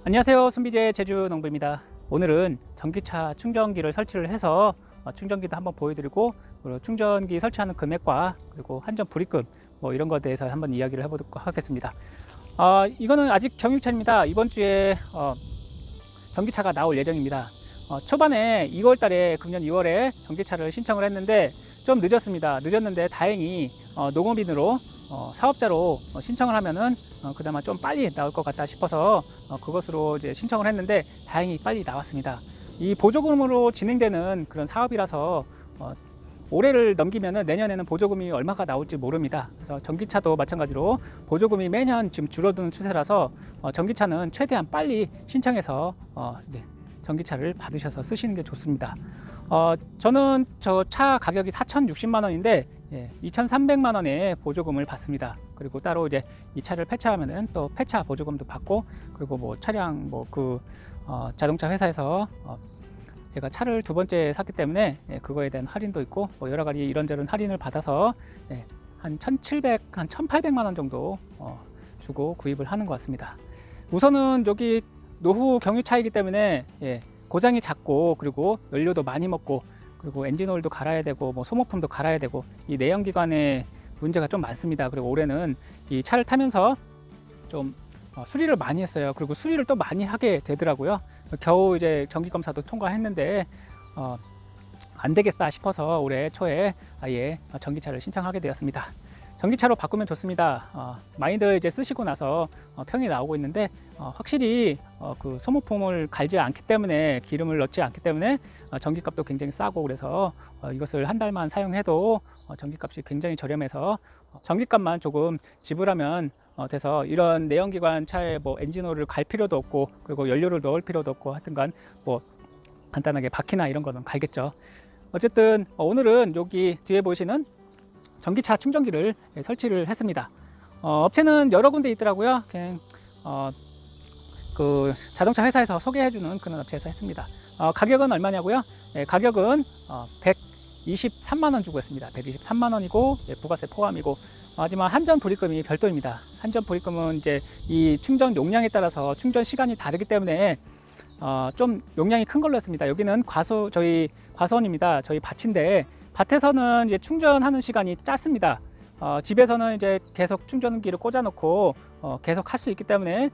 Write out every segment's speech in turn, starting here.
안녕하세요. 순비제 제주농부입니다. 오늘은 전기차 충전기를 설치를 해서 충전기도 한번 보여드리고, 그리고 충전기 설치하는 금액과 그리고 한전 불입금 이런 것에 대해서 한번 이야기를 해보도록 하겠습니다. 이거는 아직 경유차입니다. 이번 주에 전기차가 나올 예정입니다. 초반에 2월 달에 금년 2월에 전기차를 신청을 했는데 좀 늦었는데 다행히 농업인으로 사업자로 신청을 하면은 그나마 좀 빨리 나올 것 같다 싶어서 그것으로 이제 신청을 했는데 다행히 빨리 나왔습니다. 이 보조금으로 진행되는 그런 사업이라서 올해를 넘기면은 내년에는 보조금이 얼마가 나올지 모릅니다. 그래서 전기차도 마찬가지로 보조금이 매년 지금 줄어드는 추세라서 전기차는 최대한 빨리 신청해서 전기차를 받으셔서 쓰시는 게 좋습니다. 저는 저 차 가격이 4,060만 원인데 2,300만 원의 보조금을 받습니다. 그리고 따로 이제 이 차를 폐차하면은 또 폐차 보조금도 받고, 그리고 뭐 차량 자동차 회사에서 제가 차를 두 번째 샀기 때문에 그거에 대한 할인도 있고 여러 가지 이런저런 할인을 받아서 한 1,800만 원 정도 주고 구입을 하는 것 같습니다. 우선은 여기 노후 경유차이기 때문에 고장이 잦고, 그리고 연료도 많이 먹고, 그리고 엔진오일도 갈아야 되고 소모품도 갈아야 되고, 이 내연기관에 문제가 좀 많습니다. 그리고 올해는 이 차를 타면서 좀 수리를 많이 했어요. 그리고 수리를 또 많이 하게 되더라고요. 겨우 이제 정기검사도 통과했는데 안 되겠다 싶어서 올해 초에 아예 전기차를 신청하게 되었습니다. 전기차로 바꾸면 좋습니다. 많이들 이제 쓰시고 나서 평이 나오고 있는데 확실히 그 소모품을 갈지 않기 때문에, 기름을 넣지 않기 때문에 전기값도 굉장히 싸고, 그래서 이것을 한 달만 사용해도 전기값이 굉장히 저렴해서 전기값만 조금 지불하면 돼서, 이런 내연기관 차에 엔진오일을 갈 필요도 없고, 그리고 연료를 넣을 필요도 없고, 하여튼간 간단하게 바퀴나 이런 거는 갈겠죠. 어쨌든 오늘은 여기 뒤에 보시는 전기차 충전기를 설치를 했습니다. 업체는 여러 군데 있더라고요. 그냥 그 자동차 회사에서 소개해주는 그런 업체에서 했습니다. 가격은 얼마냐고요? 가격은 123만 원 주고 했습니다. 123만 원이고 부가세 포함이고, 하지만 한전 불입금이 별도입니다. 한전 불입금은 이제 이 충전 용량에 따라서 충전 시간이 다르기 때문에 좀 용량이 큰 걸로 했습니다. 여기는 저희 과수원입니다. 저희 밭인데, 밭에서는 이제 충전하는 시간이 짧습니다. 집에서는 이제 계속 충전기를 꽂아놓고 계속 할 수 있기 때문에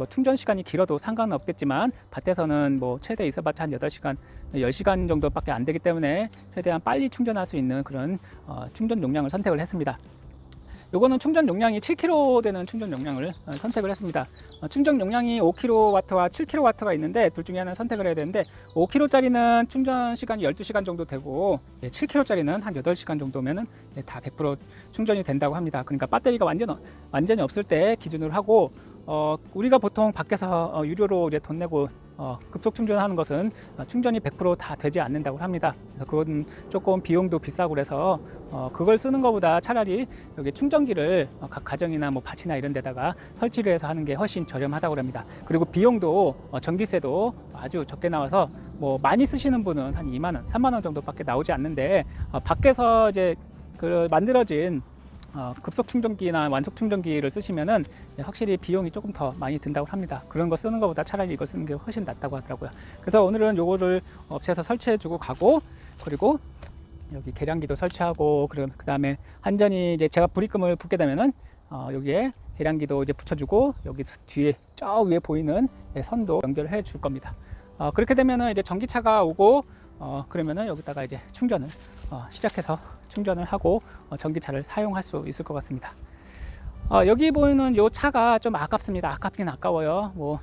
충전 시간이 길어도 상관은 없겠지만, 밭에서는 최대 있어봤자 한 8시간, 10시간 정도밖에 안 되기 때문에 최대한 빨리 충전할 수 있는 그런 충전 용량을 선택을 했습니다. 요거는 충전 용량이 7kW 되는 충전 용량을 선택을 했습니다. 충전 용량이 5kW와 7kW가 있는데 둘 중에 하나를 선택을 해야 되는데, 5kW짜리는 충전 시간이 12시간 정도 되고 7kW짜리는 한 8시간 정도면은 다 100% 충전이 된다고 합니다. 그러니까 배터리가 완전히 없을 때 기준으로 하고, 우리가 보통 밖에서 유료로 이제 돈 내고 급속 충전하는 것은 충전이 100% 다 되지 않는다고 합니다. 그래서 그건 조금 비용도 비싸고, 그래서 그걸 쓰는 것보다 차라리 여기 충전기를 각 가정이나 밭이나 이런 데다가 설치를 해서 하는 게 훨씬 저렴하다고 합니다. 그리고 비용도 전기세도 아주 적게 나와서 많이 쓰시는 분은 한 2만 원, 3만 원 정도밖에 나오지 않는데, 밖에서 이제 그 만들어진 급속 충전기나 완속 충전기를 쓰시면은 확실히 비용이 조금 더 많이 든다고 합니다. 그런 거 쓰는 것보다 차라리 이거 쓰는 게 훨씬 낫다고 하더라고요. 그래서 오늘은 요거를 업체에서 설치해 주고 가고, 그리고 여기 계량기도 설치하고, 그 다음에 한전이 이제 제가 불입금을 붙게 되면은 여기에 계량기도 이제 붙여주고, 여기 뒤에 저 위에 보이는 선도 연결해 줄 겁니다. 그렇게 되면은 이제 전기차가 오고 그러면은 여기다가 이제 충전을 시작해서 충전을 하고 전기차를 사용할 수 있을 것 같습니다. 여기 보이는 이 차가 좀 아깝습니다. 아깝긴 아까워요.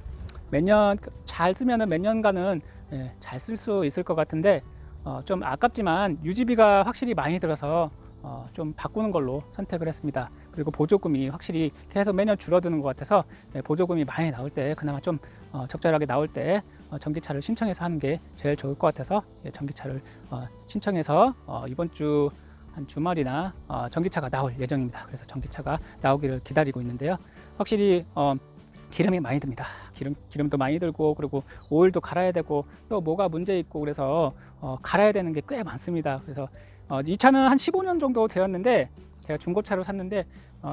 몇 년 잘 쓰면은 몇 년간은 잘 쓸 수 있을 것 같은데, 좀 아깝지만 유지비가 확실히 많이 들어서 좀 바꾸는 걸로 선택을 했습니다. 그리고 보조금이 확실히 계속 매년 줄어드는 것 같아서 보조금이 많이 나올 때, 그나마 좀 적절하게 나올 때 전기차를 신청해서 하는 게 제일 좋을 것 같아서 전기차를 신청해서 이번 주 한 주말이나 전기차가 나올 예정입니다. 그래서 전기차가 나오기를 기다리고 있는데요. 확실히 기름이 많이 듭니다. 기름도 많이 들고, 그리고 오일도 갈아야 되고, 또 뭐가 문제 있고, 그래서 갈아야 되는 게 꽤 많습니다. 그래서 이 차는 한 15년 정도 되었는데, 제가 중고차로 샀는데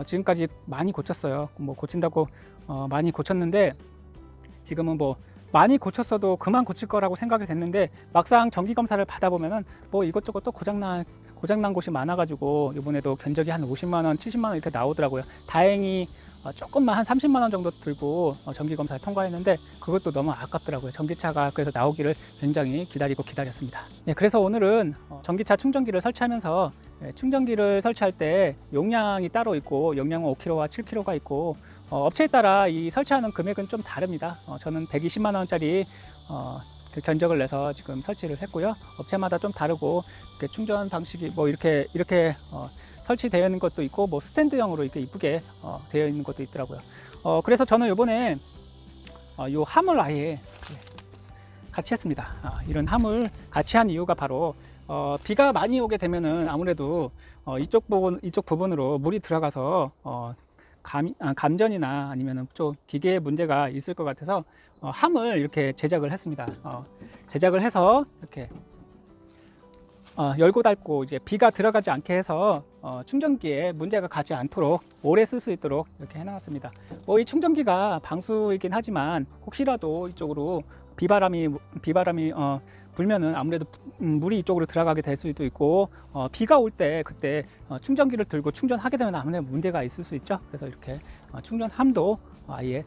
지금까지 많이 고쳤어요. 고친다고 많이 고쳤는데 지금은 뭐 많이 고쳤어도 그만 고칠 거라고 생각이 됐는데 막상 정기 검사를 받아보면은 뭐 이것저것 또 고장난 곳이 많아가지고 이번에도 견적이 한 50만 원, 70만 원 이렇게 나오더라고요. 다행히 조금만 한 30만 원 정도 들고 정기 검사를 통과했는데 그것도 너무 아깝더라고요. 전기차가 그래서 나오기를 굉장히 기다렸습니다. 네, 그래서 오늘은 전기차 충전기를 설치하면서 충전기를 설치할 때 용량이 따로 있고 용량은 5kg와 7kg가 있고 업체에 따라 이 설치하는 금액은 좀 다릅니다. 저는 120만 원짜리 그 견적을 내서 지금 설치를 했고요. 업체마다 좀 다르고 이렇게 충전 방식이 뭐 이렇게 설치되어 있는 것도 있고 뭐 스탠드형으로 이렇게 이쁘게 되어 있는 것도 있더라고요. 그래서 저는 이번에 요 함을 아예 같이 했습니다. 이런 함을 같이 한 이유가 바로 비가 많이 오게 되면은 아무래도 이쪽 부분으로 물이 들어가서 감전이나 아니면 좀 기계에 문제가 있을 것 같아서 함을 이렇게 제작을 했습니다. 제작을 해서 이렇게 열고 닫고 이제 비가 들어가지 않게 해서 충전기에 문제가 가지 않도록 오래 쓸 수 있도록 이렇게 해놨습니다. 이 충전기가 방수이긴 하지만 혹시라도 이쪽으로 비바람이 불면은 아무래도 물이 이쪽으로 들어가게 될 수도 있고 비가 올 때 그때 충전기를 들고 충전하게 되면 아무래도 문제가 있을 수 있죠. 그래서 이렇게 충전함도 아예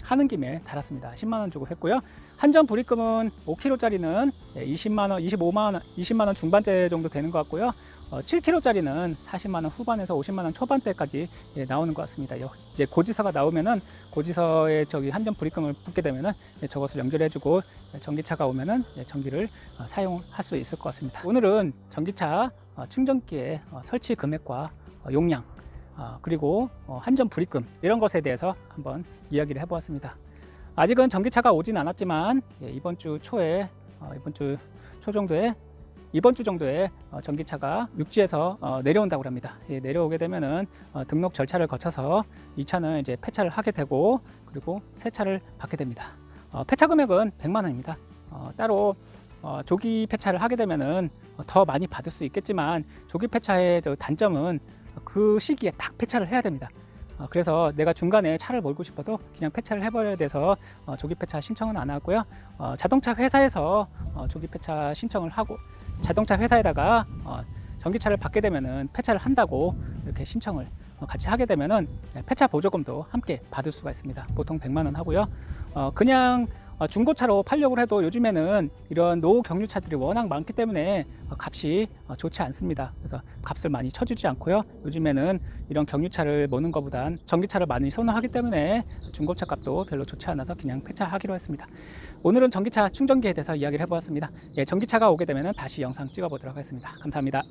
하는 김에 달았습니다. 10만 원 주고 했고요. 한전 불입금은 5kg짜리는 20만 원, 25만 원, 20만 원 중반대 정도 되는 것 같고요. 7kg짜리는 40만 원 후반에서 50만 원 초반대까지 나오는 것 같습니다. 이제 고지서가 나오면은 고지서에 한전 불입금을 붙게 되면은 저것을 연결해주고 전기차가 오면은 전기를 사용할 수 있을 것 같습니다. 오늘은 전기차 충전기의 설치 금액과 용량 그리고 한전 불입금 이런 것에 대해서 한번 이야기를 해보았습니다. 아직은 전기차가 오진 않았지만 이번 주 정도에 전기차가 육지에서 내려온다고 합니다. 내려오게 되면은 등록 절차를 거쳐서 이 차는 이제 폐차를 하게 되고 그리고 새 차를 받게 됩니다. 폐차 금액은 100만 원입니다. 따로 조기 폐차를 하게 되면은 더 많이 받을 수 있겠지만 조기 폐차의 단점은 그 시기에 딱 폐차를 해야 됩니다. 그래서 내가 중간에 차를 몰고 싶어도 그냥 폐차를 해버려야 돼서 조기 폐차 신청은 안 하고요. 자동차 회사에서 조기 폐차 신청을 하고 자동차 회사에다가 전기차를 받게 되면은 폐차를 한다고 이렇게 신청을 같이 하게 되면은 폐차 보조금도 함께 받을 수가 있습니다. 보통 100만 원 하고요. 그냥 중고차로 팔려고 해도 요즘에는 이런 노후 경유차들이 워낙 많기 때문에 값이 좋지 않습니다. 그래서 값을 많이 쳐주지 않고요. 요즘에는 이런 경유차를 모는 것보단 전기차를 많이 선호하기 때문에 중고차 값도 별로 좋지 않아서 그냥 폐차하기로 했습니다. 오늘은 전기차 충전기에 대해서 이야기를 해보았습니다. 전기차가 오게 되면 다시 영상 찍어보도록 하겠습니다. 감사합니다.